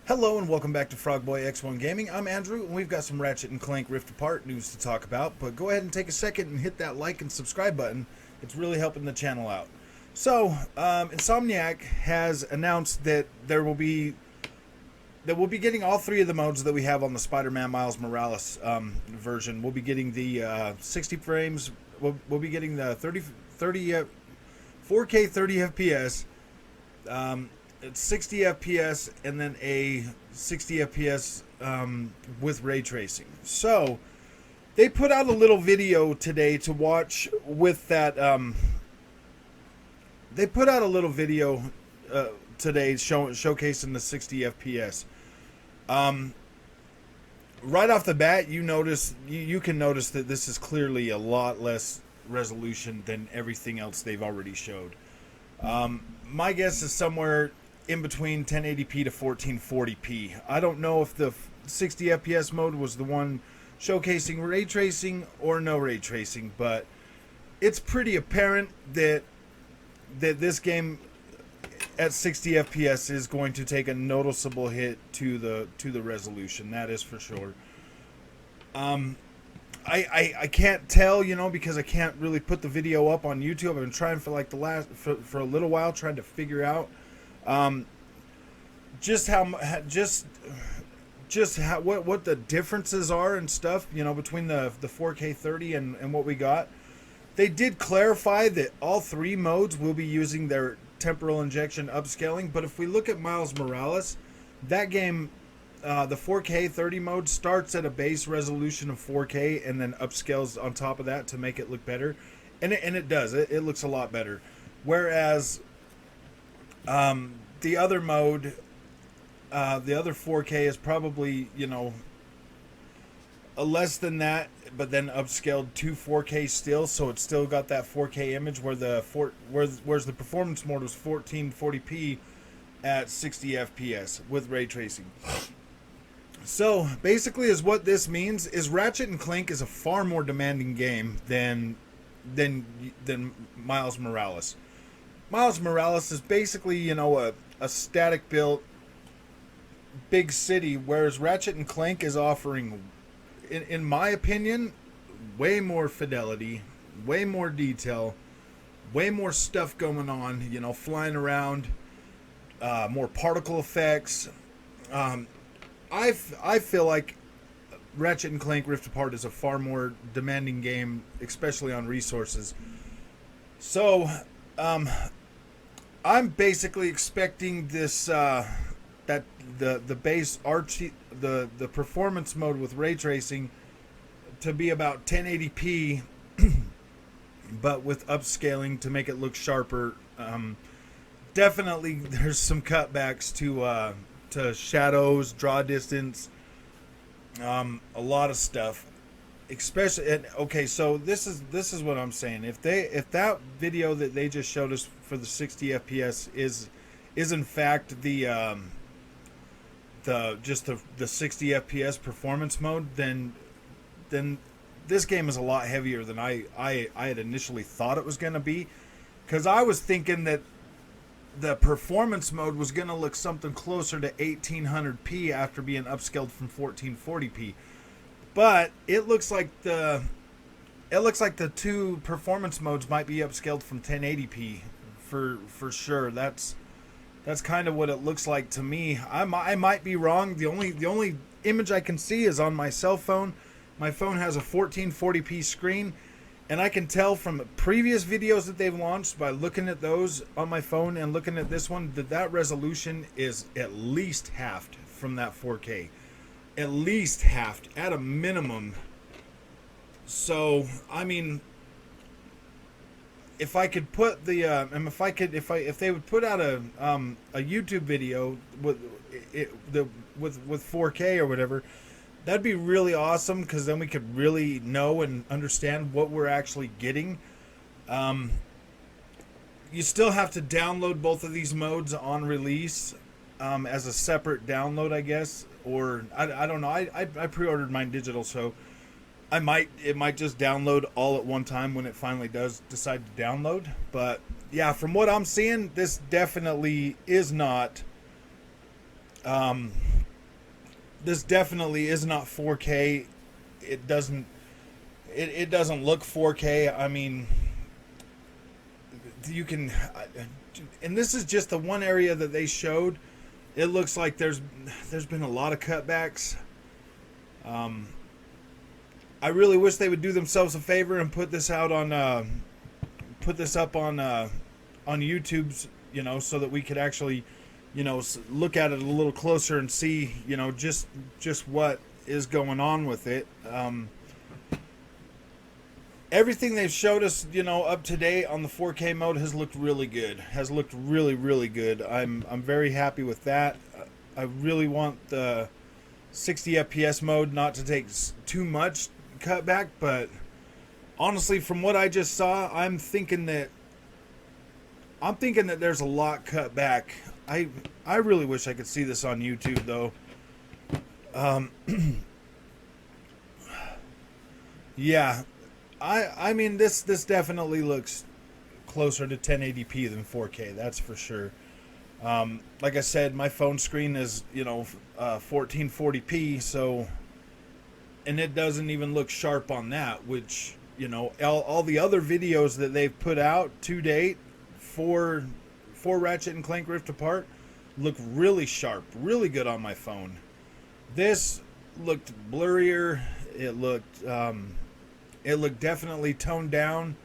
Hello and welcome back to Frogboy X1 Gaming. I'm Andrew and we've got some Ratchet and Clank Rift Apart news to talk about, but go ahead and take a second and hit that like and subscribe button. It's really helping the channel out. So, Insomniac has announced that we'll be getting all three of the modes that we have on the Spider-Man Miles Morales version. We'll be getting the 60 frames, we'll be getting the 4K 30 FPS, it's 60 FPS, and then a 60 FPS with ray tracing. So they put out a little video today to watch with that. They put out a little video today showcasing the 60 FPS. Right off the bat, you can notice that this is clearly a lot less resolution than everything else they've already showed. My guess is somewhere in between 1080p to 1440p. I don't know if the 60 FPS mode was the one showcasing ray tracing or no ray tracing, but it's pretty apparent that this game at 60 FPS is going to take a noticeable hit to the resolution. That is for sure. I can't tell, because I can't really put the video up on YouTube. I've been trying for like for a little while, trying to figure out just what the differences are and stuff, between the 4K 30 and what we got. They did clarify that all three modes will be using their temporal injection upscaling, but if we look at Miles Morales, that game, the 4K 30 mode starts at a base resolution of 4K and then upscales on top of that to make it look better, and it does. It looks a lot better. Whereas the other mode, the other 4K is probably a less than that, but then upscaled to 4K still, so it's still got that 4K image whereas the performance mode was 1440p at 60 FPS with ray tracing. So basically, is what this means is Ratchet and Clank is a far more demanding game than Miles Morales. Miles Morales is basically a static built big city, whereas Ratchet and Clank is offering, in my opinion, way more fidelity, way more detail, way more stuff going on, flying around, more particle effects. I feel like Ratchet and Clank Rift Apart is a far more demanding game, especially on resources. So, I'm basically expecting this that the base the performance mode with ray tracing to be about 1080p, but with upscaling to make it look sharper. Definitely, there's some cutbacks to shadows, draw distance, a lot of stuff. Especially, okay, so this is what I'm saying. If that video that they just showed us for the 60 FPS is in fact the 60 FPS performance mode, then this game is a lot heavier than I had initially thought it was going to be, because I was thinking that the performance mode was going to look something closer to 1800p after being upscaled from 1440p. But it looks like the two performance modes might be upscaled from 1080p for sure. That's kind of what it looks like to me. I might be wrong. The only image I can see is on my cell phone. My phone has a 1440p screen, and I can tell from previous videos that they've launched by looking at those on my phone and looking at this one that resolution is at least halved from that 4K. At least halved at a minimum. So I mean, if I could put the if they would put out a YouTube video with 4K or whatever, that'd be really awesome, because then we could really know and understand what we're actually getting. You still have to download both of these modes on release as a separate download, I guess, or I don't know. I pre-ordered mine digital, so it might just download all at one time when it finally does decide to download. But yeah, from what I'm seeing, this definitely is not this definitely is not 4K. It doesn't it doesn't look 4K. I mean, you can, and this is just the one area that they showed. It looks like there's been a lot of cutbacks. I really wish they would do themselves a favor and put this out on put this up on YouTube's, so that we could actually, look at it a little closer and see, just what is going on with it. Everything they've showed us, up to date on the 4K mode has looked really good. Has looked really, really good. I'm very happy with that. I really want the 60 FPS mode not to take too much cutback, but honestly, from what I just saw, I'm thinking that there's a lot cut back. I really wish I could see this on YouTube though. Yeah, I mean this definitely looks closer to 1080p than 4K. That's for sure. Like I said, my phone screen is 1440p, so, and it doesn't even look sharp on that, which, all the other videos that they've put out to date for Ratchet and Clank Rift Apart look really sharp, really good on my phone. This looked blurrier. It looked definitely toned down.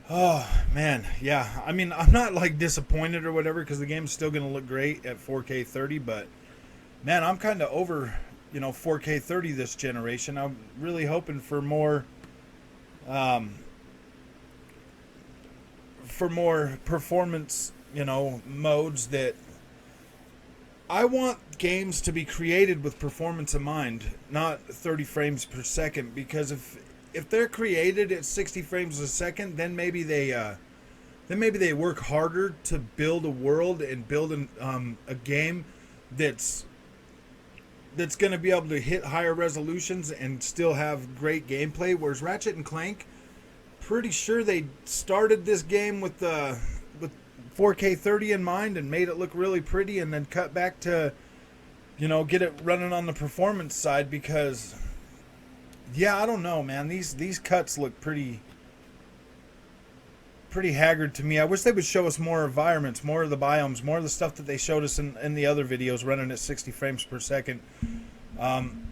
Oh man, yeah. I mean, I'm not like disappointed or whatever because the game's still gonna look great at 4K 30. But man, I'm kind of over 4K 30 this generation. I'm really hoping for more performance modes. That I want games to be created with performance in mind, not 30 frames per second, because if they're created at 60 frames a second, then maybe they work harder to build a world and build a game that's going to be able to hit higher resolutions and still have great gameplay. Whereas Ratchet and Clank, pretty sure they started this game with 4K 30 in mind and made it look really pretty, and then cut back to get it running on the performance side. Because yeah, I don't know, man, these cuts look pretty haggard to me. I wish they would show us more environments, more of the biomes, more of the stuff that they showed us in the other videos running at 60 frames per second.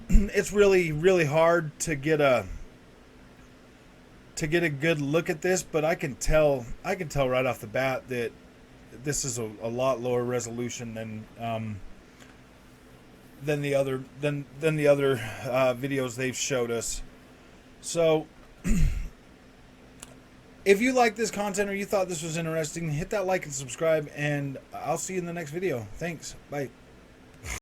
It's really, really hard to get a good look at this, but I can tell right off the bat that this is a lot lower resolution than the other videos they've showed us. So if you like this content or you thought this was interesting, hit that like and subscribe, and I'll see you in the next video. Thanks. Bye.